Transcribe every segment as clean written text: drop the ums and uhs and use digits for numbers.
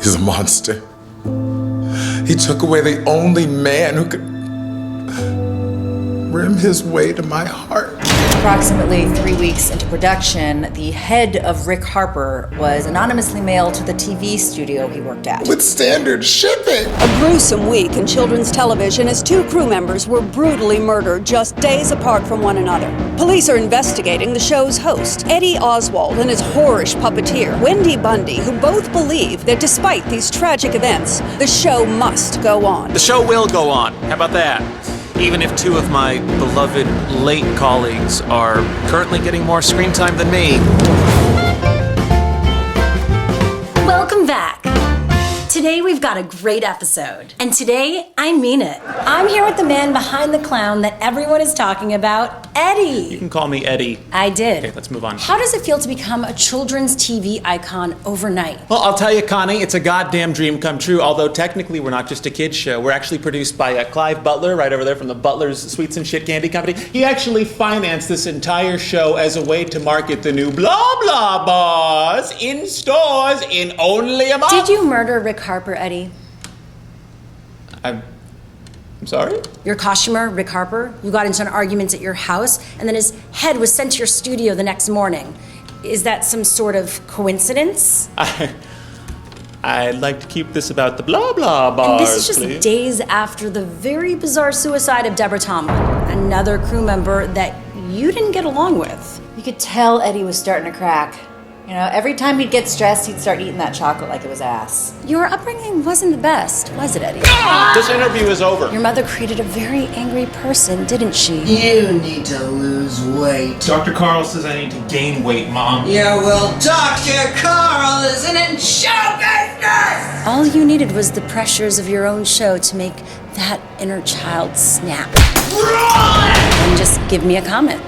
He's a monster. He took away the only man who could rim his way to my heart. Approximately 3 weeks into production, the head of Rick Harper was anonymously mailed to the TV studio he worked at. With standard shipping. A gruesome week in children's television as 2 crew members were brutally murdered just days apart from one another. Police are investigating the show's host, Eddie Oswald, and his whorish puppeteer, Wendy Bundy, who both believe that despite these tragic events, the show must go on. The show will go on. How about that? Even if 2 of my beloved late colleagues are currently getting more screen time than me. Welcome back. Today we've got a great episode. And today, I mean it. I'm here with the man behind the clown that everyone is talking about, Eddie. You can call me Eddie. I did. Okay, let's move on. How does it feel to become a children's TV icon overnight? Well, I'll tell you, Connie, it's a goddamn dream come true. Although technically we're not just a kid's show. We're actually produced by Clive Butler, right over there from the Butler's Sweets and Shit Candy Company. He actually financed this entire show as a way to market the new Blah Blah Bars in stores in only a month. Did you murder Rick Harper, Eddie? I'm sorry? Your costumer, Rick Harper, you got into an argument at your house, and then his head was sent to your studio the next morning. Is that some sort of coincidence? I'd like to keep this about the Blah Blah Bars, and this is just please. days after the very bizarre suicide of Deborah Tomlin, another crew member that you didn't get along with. You could tell Eddie was starting to crack. You know, every time he'd get stressed, he'd start eating that chocolate like it was ass. Your upbringing wasn't the best, was it, Eddie? This interview is over. Your mother created a very angry person, didn't she? You need to lose weight. Dr. Carl says I need to gain weight, Mom. Yeah, well, Dr. Carl isn't in show business! All you needed was the pressures of your own show to make that inner child snap. And just give me a comment.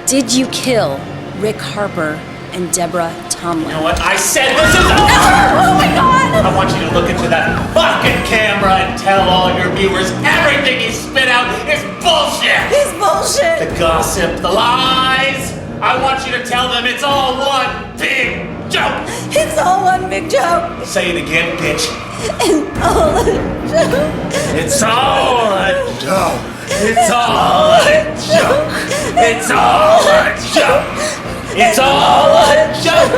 Did you kill Rick Harper and Deborah Tomlin? You know what? I said this is over! Oh my God! I want you to look into that fucking camera and tell all your viewers everything you spit out is bullshit! It's bullshit! The gossip, the lies! I want you to tell them it's all one big joke! It's all one big joke! Say it again, bitch. It's all a joke! It's all a joke! It's all a joke! It's all a joke! It's all a joke!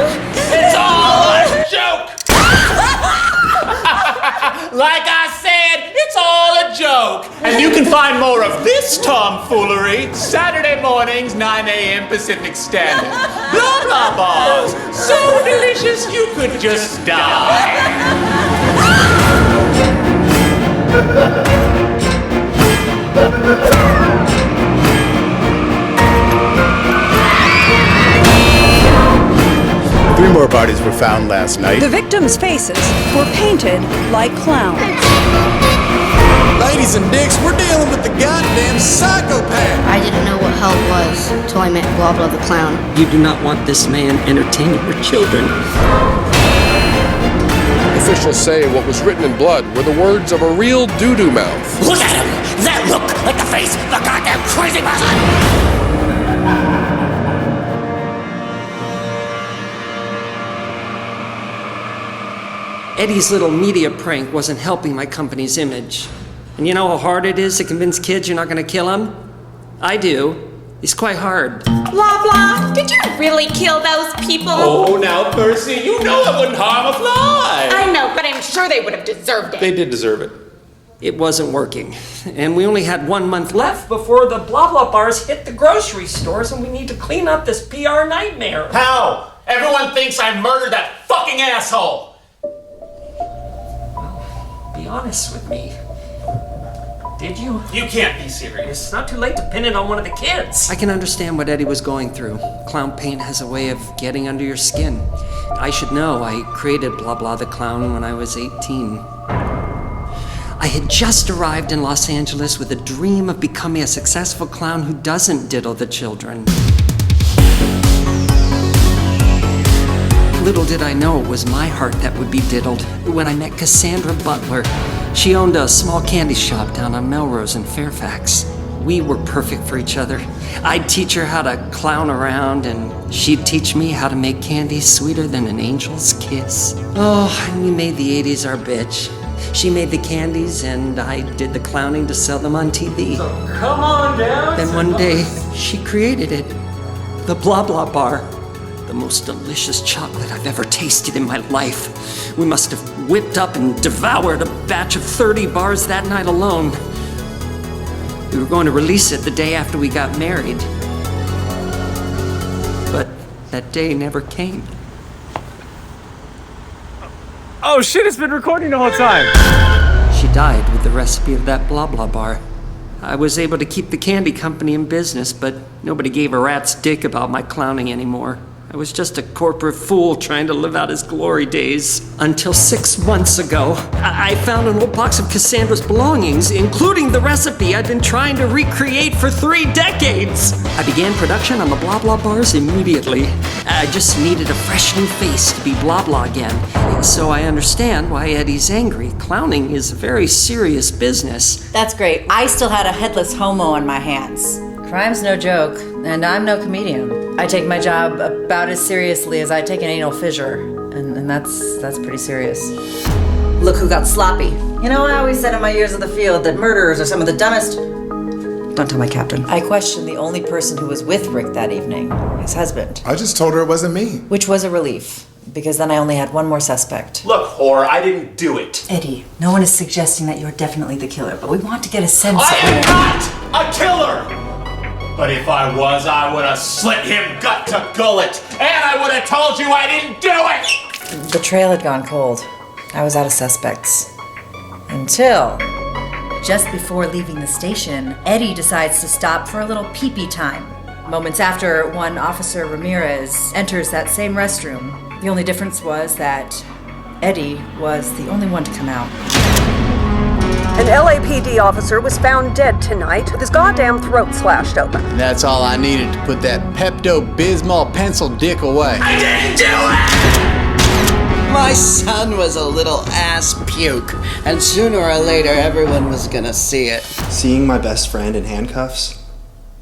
It's all a joke! Like I said, it's all a joke! And you can find more of this tomfoolery Saturday mornings, 9 a.m. Pacific Standard. Blah Blah Bars, so delicious you could just die. Three more bodies were found last night. The victims' faces were painted like clowns. Ladies and dicks, we're dealing with the goddamn psychopath. I didn't know what hell was until I met Blah Blah the clown. You do not want this man entertaining your children. Officials say what was written in blood were the words of a real doo-doo mouth. Look at him! That look like the face of a goddamn crazy person! Eddie's little media prank wasn't helping my company's image. And you know how hard it is to convince kids you're not gonna kill them? I do. It's quite hard. Blah, blah. Did you really kill those people? Oh, now, Percy, you know I wouldn't harm a fly. I know, but I'm sure they would have deserved it. They did deserve it. It wasn't working. And we only had 1 month left before the Blah Blah Bars hit the grocery stores, and we need to clean up this PR nightmare. How? Everyone thinks I murdered that fucking asshole. Be honest with me. Did you? You can't be serious. It's not too late to pin it on one of the kids. I can understand what Eddie was going through. Clown paint has a way of getting under your skin. I should know I created Blah Blah the Clown when I was 18. I had just arrived in Los Angeles with a dream of becoming a successful clown who doesn't diddle the children. Little did I know it was my heart that would be diddled when I met Cassandra Butler. She owned a small candy shop down on Melrose in Fairfax. We were perfect for each other. I'd teach her how to clown around, and she'd teach me how to make candy sweeter than an angel's kiss. Oh, and we made the 80s our bitch. She made the candies, and I did the clowning to sell them on TV. So come on down. Then one day, she created it. The Blah Blah Bar. The most delicious chocolate I've ever tasted in my life. We must have whipped up and devoured a batch of 30 bars that night alone. We were going to release it the day after we got married. But that day never came. Oh shit, it's been recording the whole time! She died with the recipe of that Blah Blah Bar. I was able to keep the candy company in business, but nobody gave a rat's dick about my clowning anymore. I was just a corporate fool trying to live out his glory days. Until 6 months ago, I found an old box of Cassandra's belongings, including the recipe I'd been trying to recreate for 3 decades. I began production on the Blah Blah Bars immediately. I just needed a fresh new face to be Blah Blah again. So I understand why Eddie's angry. Clowning is a very serious business. That's great. I still had a headless homo on my hands. Crime's no joke, and I'm no comedian. I take my job about as seriously as I take an anal fissure, and that's pretty serious. Look who got sloppy. You know, I always said in my years of the field that murderers are some of the dumbest. Don't tell my captain. I questioned the only person who was with Rick that evening, his husband. I just told her it wasn't me. Which was a relief, because then I only had one more suspect. Look, whore, I didn't do it. Eddie, no one is suggesting that you're definitely the killer, but we want to get a sense I of... am not a killer! But if I was, I would have slit him gut to gullet, and I would have told you I didn't do it! The trail had gone cold. I was out of suspects. Until... just before leaving the station, Eddie decides to stop for a little pee-pee time. Moments after, one Officer Ramirez enters that same restroom. The only difference was that Eddie was the only one to come out. An LAPD officer was found dead tonight with his goddamn throat slashed open. And that's all I needed to put that Pepto-Bismol pencil dick away. I didn't do it! My son was a little ass puke, and sooner or later everyone was gonna see it. Seeing my best friend in handcuffs?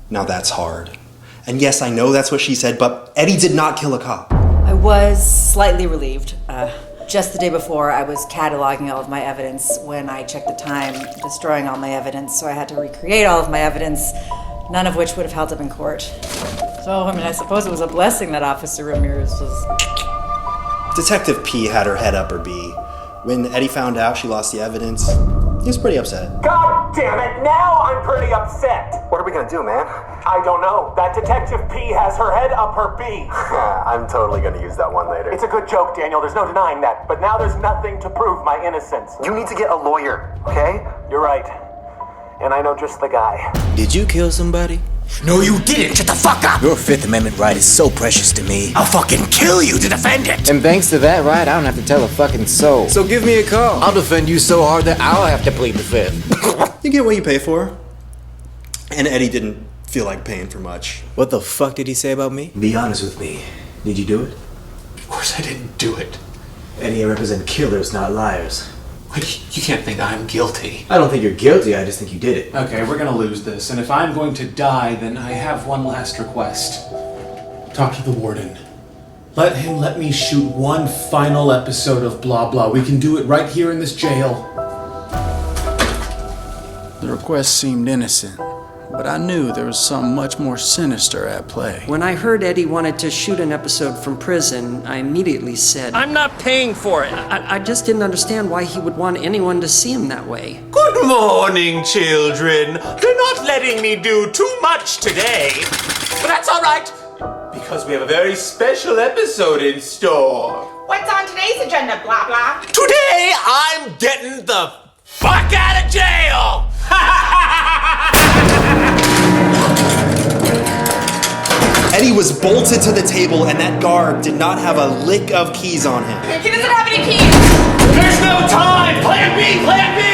Now that's hard. And yes, I know that's what she said, but Eddie did not kill a cop. I was slightly relieved. Just the day before, I was cataloging all of my evidence. When I checked the time, destroying all my evidence, so I had to recreate all of my evidence, none of which would have held up in court. So, I suppose it was a blessing that Officer Ramirez was... Detective P had her head up her B. When Eddie found out she lost the evidence, he was pretty upset. God damn it, now I'm pretty upset! What are we gonna do, man? I don't know. That Detective P has her head up her B. I'm totally gonna use that one later. It's a good joke, Daniel. There's no denying that. But now there's nothing to prove my innocence. You need to get a lawyer, okay? You're right. And I know just the guy. Did you kill somebody? No, you didn't! Shut the fuck up! Your Fifth Amendment right is so precious to me. I'll fucking kill you to defend it! And thanks to that right, I don't have to tell a fucking soul. So give me a call. I'll defend you so hard that I'll have to plead the fifth. You get what you pay for. And Eddie didn't feel like paying for much. What the fuck did he say about me? Be honest with me. Did you do it? Of course I didn't do it. Eddie, I represent killers, not liars. You can't think I'm guilty. I don't think you're guilty, I just think you did it. Okay, we're gonna lose this, and if I'm going to die, then I have one last request. Talk to the warden. Let him let me shoot one final episode of Blah Blah. We can do it right here in this jail. The request seemed innocent, but I knew there was something much more sinister at play. When I heard Eddie wanted to shoot an episode from prison, I immediately said, I'm not paying for it. I just didn't understand why he would want anyone to see him that way. Good morning, children. You're not letting me do too much today. But that's all right, because we have a very special episode in store. What's on today's agenda, Blah Blah? Today, I'm getting the fuck out of jail! Eddie was bolted to the table, and that guard did not have a lick of keys on him. He doesn't have any keys! There's no time! Plan B! Plan B!